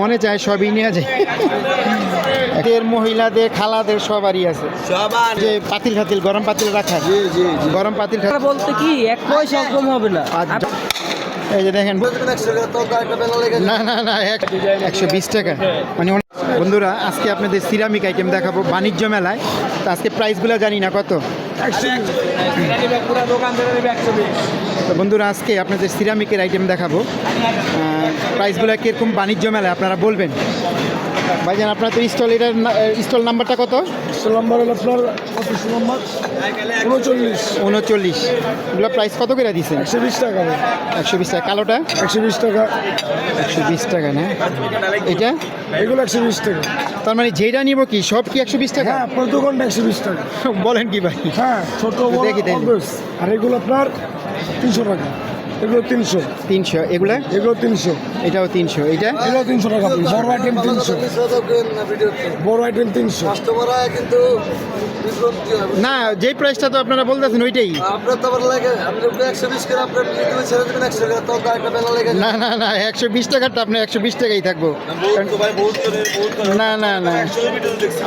মনে চায় সবই নিয়ে যায়। এর মহিলাদের খালাদের সবারই আছে, সবার যে পাতিল খাতিল গরম পাতিল রাখা, গরম পাতিল বলতে কি এক পয়সা কম হবে না। এই যে দেখেন, না না না 120 টাকা। মানে বন্ধুরা আজকে আপনাদের সিরামিক আইটেম দেখাবো বাণিজ্য মেলায়। তো আজকে প্রাইসগুলো জানি না কত। তো বন্ধুরা আজকে আপনাদের সিরামিকের আইটেম দেখাবো, প্রাইসগুলো কীরকম বাণিজ্য মেলায় আপনারা বলবেন। ভাইজান আপনার তো স্টল নাম্বারটা কত? স্টল নাম্বার হলো আপনার 39 এগুলো প্রাইস কত করে দিচ্ছেন? 120 টাকা। 120 টাকা। কালোটা 120 টাকা। 120 টাকা না? এটা এগুলো 120 টাকা। তার মানে যেটা নিব কি সব কি 120 টাকা? হ্যাঁ, প্রতি ঘন্টা 120 টাকা। বলেন কি ভাই? হ্যাঁ, ছোট বড় দেখি দেখি। আর এগুলো আপনার 300 টাকা। এগুলো 300। এগুলা? এগুলো 300। এটাও 300। এটা এগুলো 300 টাকা। বড় আইটেম 300। বড় আইটেম 300। না, যেই প্রাইসটা তো আপনারা বলতেছেন ওইটাই। না না না 120 টাকাটা আপনার 120 টাকাই থাকবো। না না না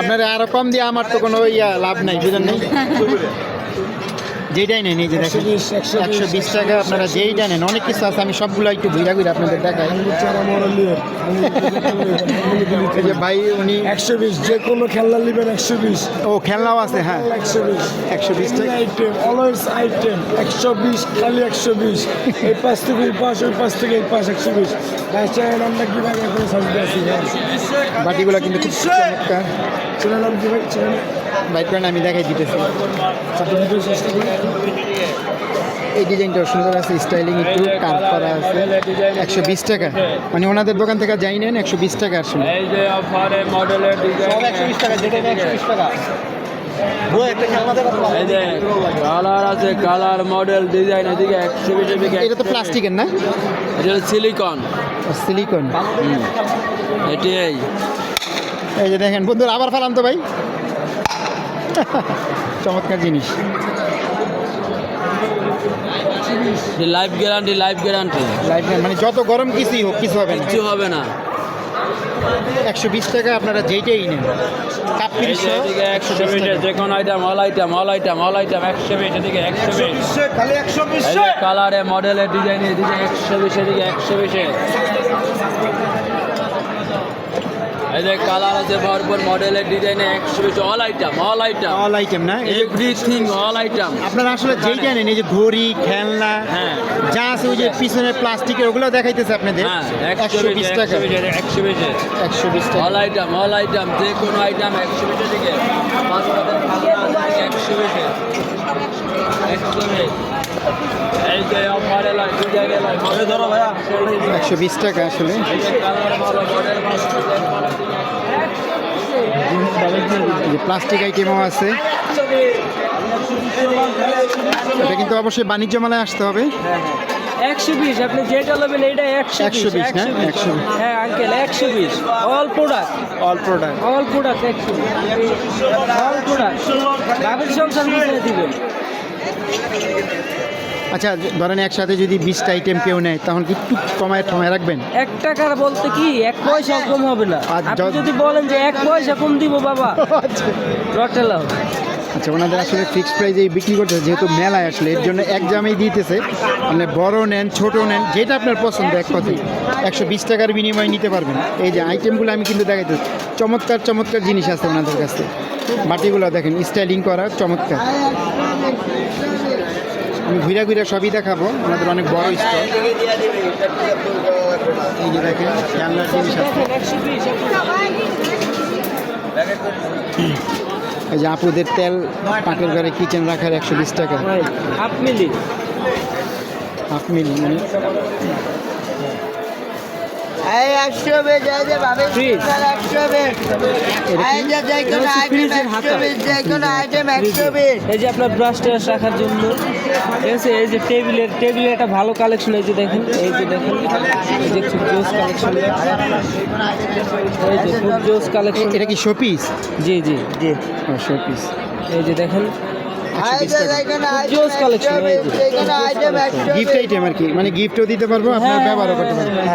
আপনারা আরো কম দিয়ে আমার তো কোনো লাভ নাই, বুঝলেন নাই? যেইটাই নেন এই যে দেখেন 120 টাকা। আপনারা যেইটা নেন, অনেক কিছু আছে, আমি সবগুলো একটু ঘুরা ঘুরে আপনাদের দেখাই। এই যে ভাই উনি 120, যে কোনো খেলনা নেবেন 120। ও খেলনাও আছে, হ্যাঁ 120 টাকা। আইটেম অলওয়েজ আইটেম 120, খালি 120। এই পাশ থেকে এই পাশ, ওই পাশ থেকে এই পাশ 120। ভাই চাই আমরা কিভাবে করে সাজতে আছি। বাটিগুলো কিন্তু খুব চমৎকার। ছেলে নাম কি ভাই? ছেলে বাইক করে আমি দেখাই দিতেছি। এই ডিজাইনটাও সুন্দর আছে, স্টাইলিং একটু কাজ করা আছে। 120 টাকা। মানে ওনাদের দোকান থেকে যাই নেন 120 টাকা আসলে। এই যে অফারে মডেলের ডিজাইন 120 টাকা, যেটা 120 টাকা। এই যে কালার আছে, কালার মডেল ডিজাইন এদিকে 120 এদিকে। এটা তো প্লাস্টিকের না? এটা সিলিকন। সিলিকন। এটাই এই যে দেখেন বন্ধুরা, আবার ফেলাম তো ভাই। চমৎকার জিনিস। Life guarantee, life guarantee. মানে যত গরম কিছুই হোক কিছু হবে না, কিছু হবে না। 120 টাকা আপনারা যেইটাই নেন। কাপ পিরিচ 120, যে কোনো item, all item, all item, all item 120 এদিকে 120। খালি 120। এই যে কালারে মডেলের ডিজাইন এদিকে 120 এদিকে 120। এই যে কালার আছে ভরপুর মডেলের ডিজাইনে 120। All item, all item, all item না? Everything all item. আপনারা আসলে যেইটা নেন, এই যে ঘড়ি খেলনা হ্যাঁ যা আছে, ওই যে পিছনে প্লাস্টিকের ওগুলো দেখাইতেছে আপনাদের। হ্যাঁ 120 টাকা। 120 টাকা। অল আইটেম, অল আইটেম, যে কোনো আইটেম 120 এদিকে। 120। এই যে অফারে লয়, ডিজাইনে লয়, মনে ধরো ভাইয়া 120 টাকা আসলে। এই যে কালার ভালো, মডেল ভালো। এই যে প্লাস্টিক আইটেমও আছে। এটা কিন্তু অবশ্যই বাণিজ্য মেলায় আসতে হবে। 120 আপনি যেটা নেবেন এইটা 120 না? 120। হ্যাঁ uncle 120। All product, all product. All product 120। All product গাভীর সংসার মিশিয়ে দিবেন। আচ্ছা ধরেন একসাথে যদি 20টা আইটেম কেউ নেয়, তখন কি একটু কমায় রাখবেন? 1 টাকার বলতে কি 1 পয়সা কম হবে না। আর আপনি যদি বলেন যে 1 পয়সা কম দিব বাবা, রটেলাও। আচ্ছা ওনাদের আসলে ফিক্সড প্রাইজেই বিক্রি করতেছে, যেহেতু মেলায় আসলে এর জন্য এক দামেই দিতেছে। মানে বড় নেন ছোট নেন, যেটা আপনার পছন্দ, এক কথায় 120 টাকার বিনিময়ে নিতে পারবেন। এই যে আইটেমগুলো আমি কিন্তু দেখাইতেছি, চমৎকার চমৎকার জিনিস আছে ওনাদের কাছে। বাটিগুলো দেখেন স্টাইলিং করা, চমৎকার। আমি ঘুরে ঘুরে সবই দেখাবো, ওনাদের অনেক বড় স্টল। এই যে দেখেন খেলনার জিনিস আছে। এই যে আপুদের তেল পাটের ঘরে কিচেন রাখার 120 টাকা। হাফ মিলি মানে এই 120 যে ভাবে 120 যে কোনো আইটেম 120। এই যে আপনার ব্রাশ টাশ রাখার জন্য, ঠিক আছে। এই যে টেবিলের একটা ভালো কালেকশন। এই যে দেখেন, এই যে দেখেন, এই যে খুব জোস কালেকশন। এই যে খুব জোস কালেকশন। এটা কি শোপিস? জি জি জি, শোপিস। এই যে দেখেন 120 টাকা। জোস কালেকশন। এই যে গিফট আইটেম আর কি, মানে গিফটও দিতে পারবো, আপনার ব্যবহারও করতে পারবেন।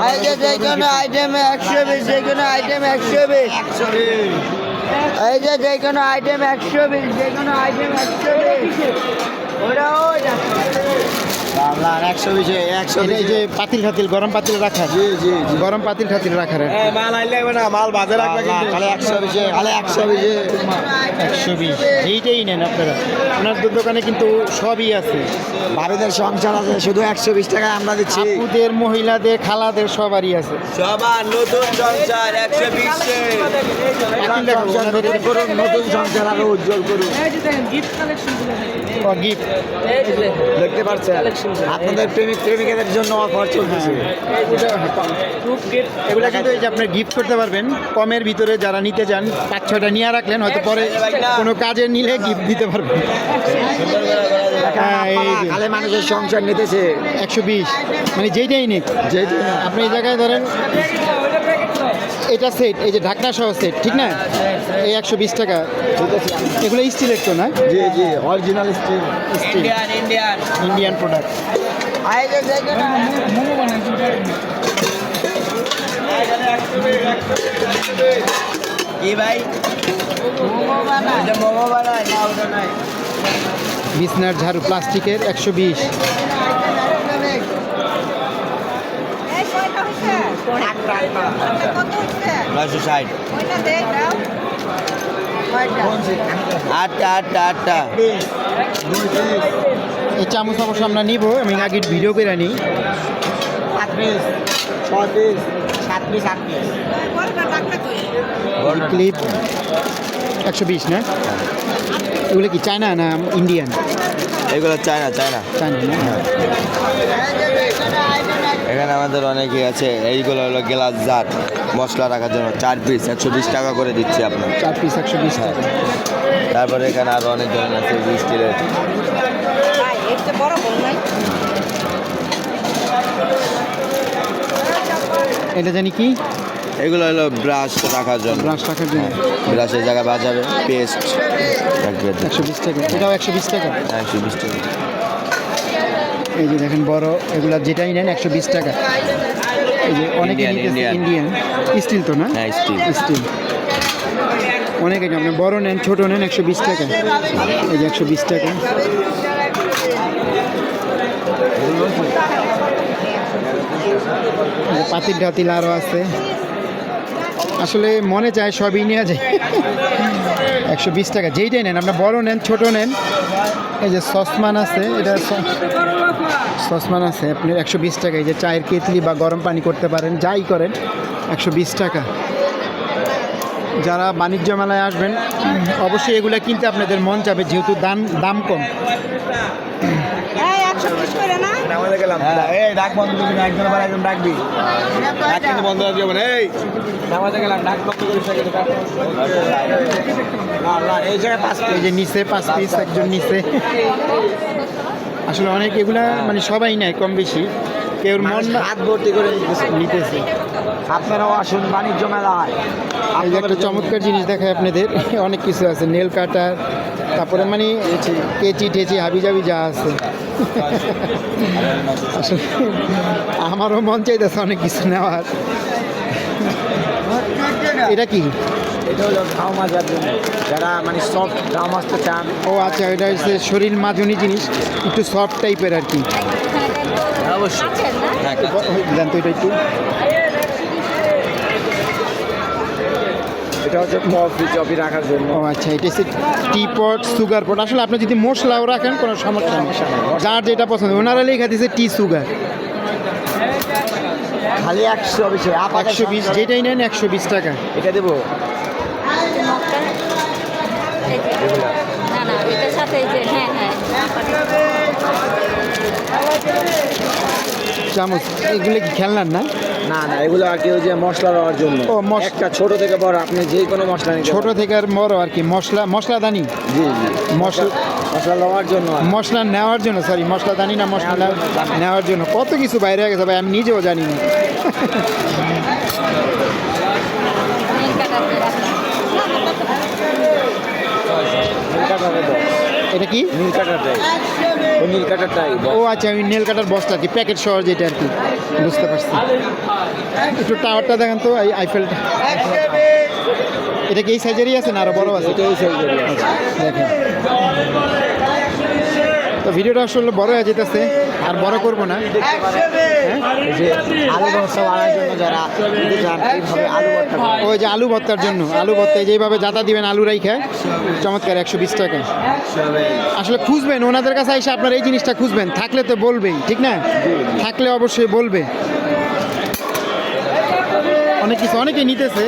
এই যে যে কোনো আইটেমে 120, যে কোনো আইটেম 120। এই যে যে কোনো আইটেম 120, যে কোনো আইটেম 120। ওরা ওই এই যে পাতিল ঠাতিল গরম পাতিল রাখার, গরম পাতিল ঠাতিল রাখার আর কি। মাল আইলে না, মাল বাজে রাখবে কিন্তু। 120 এইটাই নেন আপনারা, ওনার দোকানে কিন্তু সবই আছে। ভাবিদের সংসার আছে, শুধু 120 টাকায় আমরা দিচ্ছি। আপুদের, মহিলাদের, খালাদের সবারই আছে। সবার নতুন সংসার 120। পাতিল দেখাবো ওনাদের। করুন, নতুন সংসার আরো উজ্জ্বল করুন। এই যে দেখেন গিফট কালেকশনগুলো দেখেন। ও গিফট, এই যে দেখেন দেখতে পাচ্ছেন আপনাদের প্রেমিক প্রেমিকাদের জন্য অফার চলতেছে। গ্রুপ গিফট এগুলো কিন্তু এই যে আপনি গিফট করতে পারবেন কমের ভিতরে। যারা নিতে চান 5-6টা নিয়ে রাখলেন, হয়তো পরে কোনো কাজে নিলে গিফট দিতে পারবেন। হ্যাঁ, এই যে খালে মানুষের সংসার নিতেছে 120, মানে যেইটাই নিক, আপনি এই জায়গায় ধরেন এটা সেট, এই যে ঢাকনা সহ সেট, ঠিক না? এই 120 টাকা। এগুলো স্টিলের তো না? জি জি, original steel. Steel, Indian product. এই যে যে কোনো কি ভাই মোমো বানায় না, ওটা নাই। বিছনার ঝাড়ু প্লাস্টিকের 120। এই কয়টা হইছে? আচ্ছা, কত হইছে? 960। ওইটা দে দাও। কয়টা? আটটা। এই চামচ অবশ্য আমরা নিব, আমি আগে ভিডিও করে নিই। 36 কয়টা টাকা কই? ক্লিপ 120 না? এগুলো কি চায়না না ইন্ডিয়ান? এগুলো চায়না। চায়না না? এখানে আমাদের অনেকেই আছে। এইগুলো হলো গ্লাস জার, মশলা রাখার জন্য 4 পিস 120 টাকা করে দিচ্ছি আপনার। 4 পিস 120 টাকা। তারপরে এখানে আরো অনেক ধরনের আছে স্টিলের। ভাই, এটা বড় বল নাই। এটা জানি কি? এগুলো হলো ব্রাশ রাখার জন্য। ব্রাশ রাখার জন্য ব্রাশের জায়গায় বাজাবে, পেস্ট রাখবে। 120 টাকা। এটাও 120 টাকা। 120 টাকা। এই যে দেখেন বড়, এগুলা যেটাই নেন 120 টাকা। এই যে অনেকে Indian, নিতেছে Indian. ইন্ডিয়ান স্টিল তো না? হ্যাঁ, স্টিল। স্টিল। অনেকে আপনি বড় নেন, ছোট নেন 120 টাকা। এই যে 120 টাকা। এই যে পাতিল টাতিল আরও আছে। আসলে মনে চায় সবই নেওয়া যায়। 120 টাকা যেইটাই নেন, আপনার বড় নেন, ছোট নেন। এই যে সসমান আছে, এটা সসমান আছে আপনার 120 টাকা। এই যে চায়ের কেতলি বা গরম পানি করতে পারেন, যাই করেন 120 টাকা। যারা বাণিজ্য মেলায় আসবেন অবশ্যই এগুলো কিনতে আপনাদের মন চাবে, যেহেতু দাম কম। এই 120 করে না? আমাদের গেলাম। এই ডাক বন্ধ করবি না, একজন আবার একজন ডাকবি। ডাক কিন্তু বন্ধ করে দিও না। এই আমাদের গেলাম, ডাক বন্ধ করিস না কিন্তু। না, এই জায়গায় 5 এই যে নিচে 5 পিস, একজন নিচে। আসলে অনেক এগুলা মানে সবাই নেয় কম বেশি, কেউ মন না হাত ভর্তি করে নিতেছে। আপনারাও আসুন বাণিজ্য মেলায়। এই যে একটা চমৎকার জিনিস দেখায় আপনাদের, অনেক কিছু আছে, নেল কাটার, তারপরে মানে কেচি টেচি হাবিজাবি যা আছে। আসলে আমারও মন চাইতেছে অনেক কিছু নেওয়ার। এটা কি? এটা হলো ঘাও মাজার জন্য, যারা মানে সফট ঘাও মাজতে চান। ও আচ্ছা, এটা হচ্ছে শরীর মাধুনী জিনিস, একটু সফট টাইপের আর কি। অবশ্যই। আছেন না? জানতো এটা একটু। এটা হচ্ছে কফি রাখার জন্য। ও আচ্ছা, এটা হচ্ছে টি পট, সুগার পট। আসলে আপনি যদি মশলাও রাখেন কোনো সমস্যা নেই, যার যেটা পছন্দ। ওনারা লেখা দিয়েছে টি সুগার। খালি 120, 120, যেটাই নেন 120 টাকা। এটা দেবো। না না, এটার সাথে এই যে হ্যাঁ। চামচ, এগুলো কি খেলনার না? না না, এগুলো আর কি ওই যে মশলা দেওয়ার জন্য। ও, একটা ছোট থেকে বড় আপনি যে কোনো মশলা নিতে ছোট থেকে আর বড় আর কি, মশলাদানি। জি জি, মশলা দেওয়ার জন্য। মশলা নেওয়ার জন্য, সরি মশলাদানি না, মশলা নেওয়ার জন্য। কত কিছু বাইরে হয়ে গেছে ভাই, আমি নিজেও জানি না। এটা কি? নীল কাটার দেয়। ও ওই নীল কাটারটাই ও আচ্ছা, ওই নেল কাটার বক্সটা কি প্যাকেট সহ যেটা আর কি, বুঝতে পারছি। একটু টাওয়ারটা দেখেন তো, এই আইফেলটা, এটা কি এই সাইজেরই আছে না আরো বড় আছে? দেখেন, তো ভিডিওটা আসলে বড় হয়ে যেতেছে, আর বড় করব না। আলু ভর্তা বানানোর জন্য যারা নিতে চান এইভাবে আলু ভর্তা করবেন। ওই যে আলু ভর্তার জন্য, আলু ভর্তায় যেভাবে জাতা দিবেন আলু রাইখা, চমৎকার 120 টাকা। আসলে খুঁজবেন ওনাদের কাছে এসে, আপনার এই জিনিসটা খুঁজবেন, থাকলে তো বলবেই, ঠিক না? থাকলে অবশ্যই বলবে। অনেক কিছু অনেকেই নিতেছে।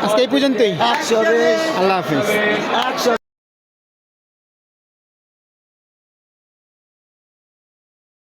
আজকে এই পর্যন্তই, 120 আল্লাহ হাফিজ।